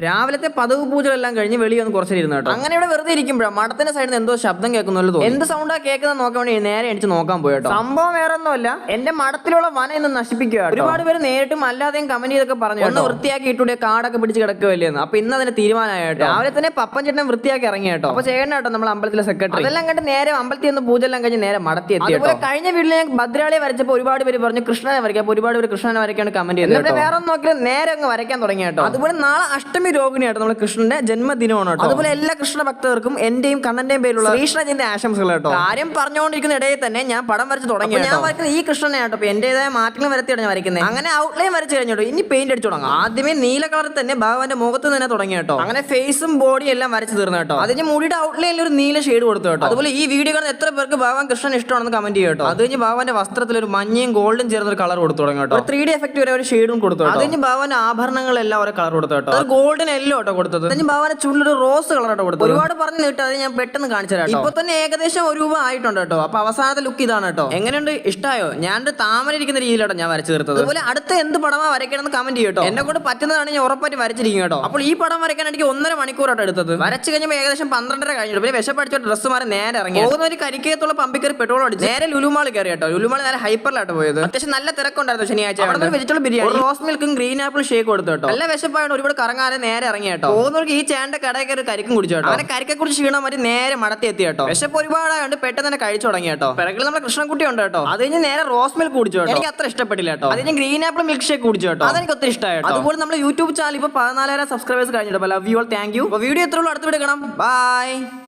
രാവിലത്തെ പതിവ് പൂജകളെല്ലാം കഴിഞ്ഞ് വെളി ഒന്ന് കുറച്ചിരുന്നു കേട്ടോ. അങ്ങനെ ഇവിടെ വെറുതെ ഇരിക്കുമ്പോഴാണ് മഠത്തിന്റെ സൈഡിൽ നിന്ന് എന്തോ ശബ്ദം കേൾക്കുന്നല്ലോ തോന്നി. എന്ത് സൗണ്ടാ കേൾക്കുന്നത് നോക്കാൻ വേണ്ടി നേരെ എണിച്ച് നോക്കാൻ പോയി കേട്ടോ. സംഭവം വേറെ ഒന്നുമല്ല, എന്റെ മഠത്തിലുള്ള വന ഇന്ന് നശിപ്പിക്കുക. ഒരുപാട് പേര് നേരിട്ടും അല്ലാതെയും കമന്റ് ചെയ്തൊക്കെ പറഞ്ഞു ഒന്ന് വൃത്തിയാക്കി ഇട്ടൂടെ, കാടൊക്കെ പിടിച്ച് കിടക്കുകയല്ലേന്ന്. അപ്പൊ ഇന്ന് അതിന് തീരുമാനമായിട്ടോ. രാവിലെ തന്നെ പപ്പൻ ചേട്ടൻ വൃത്തിയാക്കി ഇറങ്ങി കേട്ടോ. അപ്പൊ ചെയ്യണം കേട്ടോ നമ്മൾ അമ്പലത്തിലെ സെക്രട്ടറി. അതെല്ലാം കണ്ട് നേരെ അമ്പലത്തിൽ നിന്ന് പൂജ എല്ലാം കഴിഞ്ഞ് നേരെ മടത്തി എത്തി. അതുപോലെ കഴിഞ്ഞ വീട്ടിൽ ഞാൻ ഭദ്രാളിയെ വരച്ചപ്പോൾ ഒരുപാട് പേര് പറഞ്ഞു കൃഷ്ണനെ വരയ്ക്കാം. അപ്പൊ ഒരുപാട് പേര് കൃഷ്ണനെ വരയ്ക്കാണ് കമന്റ് ചെയ്തത്. വേറെ ഒന്നും നോക്കിയാൽ നേരെ അങ്ങ് വരയ്ക്കാൻ തുടങ്ങി കേട്ടോ. അതുപോലെ നാളെ അഷ്ടമി രോഹിണിയായിട്ട് നമ്മൾ കൃഷ്ണന്റെ ജന്മദിനമാണ് കേട്ടോ. അതുപോലെ എല്ലാ കൃഷ്ണ ഭക്തർക്കും എന്റെയും കണ്ണന്റെയും പേരിലുള്ള കൃഷ്ണജയന്തി ആശംസകൾ കേട്ടോ. കാര്യം പറഞ്ഞുകൊണ്ടിരിക്കുന്ന ഇടയിൽ തന്നെ ഞാൻ പടം വരച്ച് തുടങ്ങി. ഞാൻ വരയ്ക്കുന്നത് ഈ കൃഷ്ണനെ കേട്ടോ. അപ്പൊ എന്റേതായ മാറ്റങ്ങൾ വരുത്തിയാണ് ഞാൻ വരയ്ക്കുന്നത്. അങ്ങനെ ഔട്ട്ലൈൻ വരച്ച് കഴിഞ്ഞോ, ഇനി പെയിന്റ് അടിച്ചു തുടങ്ങാം. ആദ്യമേ നീല കളറിൽ തന്നെ ഭഗവാന്റെ മുഖത്ത് തന്നെ തുടങ്ങി കേട്ടോ. അങ്ങനെ ഫേസും ബോഡിയും എല്ലാം വരച്ച് തീർന്നു കേട്ടോ. അതിന് മുടിയുടെ ഔട്ട്ലൈനിൽ ഒരു നീല ഷെയ്ഡ് കൊടുത്തു കേട്ടോ. അതുപോലെ ഈ വീഡിയോ കാണുന്ന എത്ര പേർക്ക് ഭഗവാൻ കൃഷ്ണൻ ഇഷ്ടമാണെന്ന് കമന്റ് ചെയ്യും കേട്ടോ. അത് കഴിഞ്ഞ് ഭഗവാന്റെ വസ്ത്രത്തിൽ ഒരു മഞ്ഞയും ഗോൾഡും ചേർന്ന ഒരു കളർ കൊടുത്തു തുടങ്ങി കേട്ടോ. 3D എഫക്ട് വരെ ഒരു ഷെയ്ഡും കൊടുത്തു. അത് കഴിഞ്ഞ് ഭഗവാന്റെ ആഭരണങ്ങളെല്ലാം ഒരു കളർ കൊടുത്തു കേട്ടോ. അത് ഗോൾഡൻ എല്ലോ കേട്ടോ കൊടുത്തത്. ഭഗവാന്റെ ചുണ്ടിലൊരു റോസ് കളറായിട്ട് കൊടുത്തു. ഒരുപാട് പറഞ്ഞു കിട്ടും, അത് ഞാൻ പെട്ടെന്ന് കാണിച്ചു തരാം. ഇപ്പൊ തന്നെ ഏകദേശം 1 രൂപ ആയിട്ടുണ്ട് കേട്ടോ. അപ്പൊ അവസാനത്തെ ലുക്ക് ഇതാണ് കേട്ടോ. എങ്ങനെയുണ്ട്, ഇഷ്ടമായോ? ഞാൻ താമര ഇരിക്കുന്ന രീതിയിലാട്ടോ ഞാൻ വരച്ചു തീർത്തത്. അതുപോലെ അടുത്ത എന്ത് പടമാ വരയ്ക്കണമെന്ന് കമന്റ് ചെയ്യട്ടോ. എന്നെ കൊണ്ട് പറ്റുന്നതാണ് ഞാൻ ഉറപ്പായിട്ട് വരച്ചിരിക്കും കേട്ടോ. അപ്പോൾ ഈ പടം വരയ്ക്കാൻ എനിക്ക് 1.5 മണിക്കൂറായിട്ട് എടുത്തത്. വരച്ചു കഴിഞ്ഞപ്പോൾ ഏകദേശം 12:30 കഴിഞ്ഞു. പിന്നെ വിശപ്പടിച്ച ഡ്രസ്സ് മാറി നേരെ ഇറങ്ങി പോകുന്ന ഒരു കരിക്കത്തുള്ള പമ്പിൽ കയറി പെട്രോൾ അടിച്ച് നേരെ ലുലുമാൾ കയറി കേട്ടോ. ലുലുമാൾ നേരെ ഹൈപ്പറിലായിട്ട് പോയത്. അത്യാവശ്യം നല്ല തിരക്കുണ്ടായിരുന്നു ശനിയാഴ്ച. വെജിറ്റബിൾ ബിരിയാണി, റോസ് മിൽക്കും ഗ്രീൻ ആപ്പിൾ ഷേക്ക് കൊടുത്തു കേട്ടോ. നല്ല വിശപ്പായിട്ട് ഒരുപാട് കറങ്ങാതെ നേരെ ഇറങ്ങി കേട്ടോ. പോകുന്നവർക്ക് ഈ ചേട്ടന്റെ കടയിൽ കയറി കരിക്കും കുടിച്ചു കേട്ടോ. അങ്ങനെ കരിക്കെ കുറിച്ച് ക്ഷീണം മാറ്റി നേരെ മടത്തി എത്തി കേട്ടോ. വിശപ്പ് ഒരുപാടായോണ്ട് പെട്ടെന്ന് തന്നെ കഴിച്ചു തുടങ്ങി കേട്ടോ. പിറകിൽ നമ്മുടെ കൃഷ്ണൻകുട്ടി ഉണ്ട് കേട്ടോ. അത് കഴിഞ്ഞ് നേരെ റോസ് മിൽക്ക് കുടിച്ചു കേട്ടോ. എനിക്ക് അത്ര ഇഷ്ടപ്പെട്ടില്ല കേട്ടോ. അത് കഴിഞ്ഞ് ഗ്രീൻ ആപ്പിൾ മിൽക്ക് ഷേക്ക് കുടിച്ചു കേട്ടോ. അതെനിക്ക് ഒത്തിരി ഇഷ്ടമായിട്ടോ. അതുപോലെ നമ്മുടെ യൂട്യൂബ് ചാനൽ ഇപ്പൊ 14,000 സബ്സ്ക്രൈബേഴ്സ് കഴിഞ്ഞിട്ടോ. Love you all, thank you. Video എത്ര അടുത്ത വീഡിയോ കാണാം. ബൈ.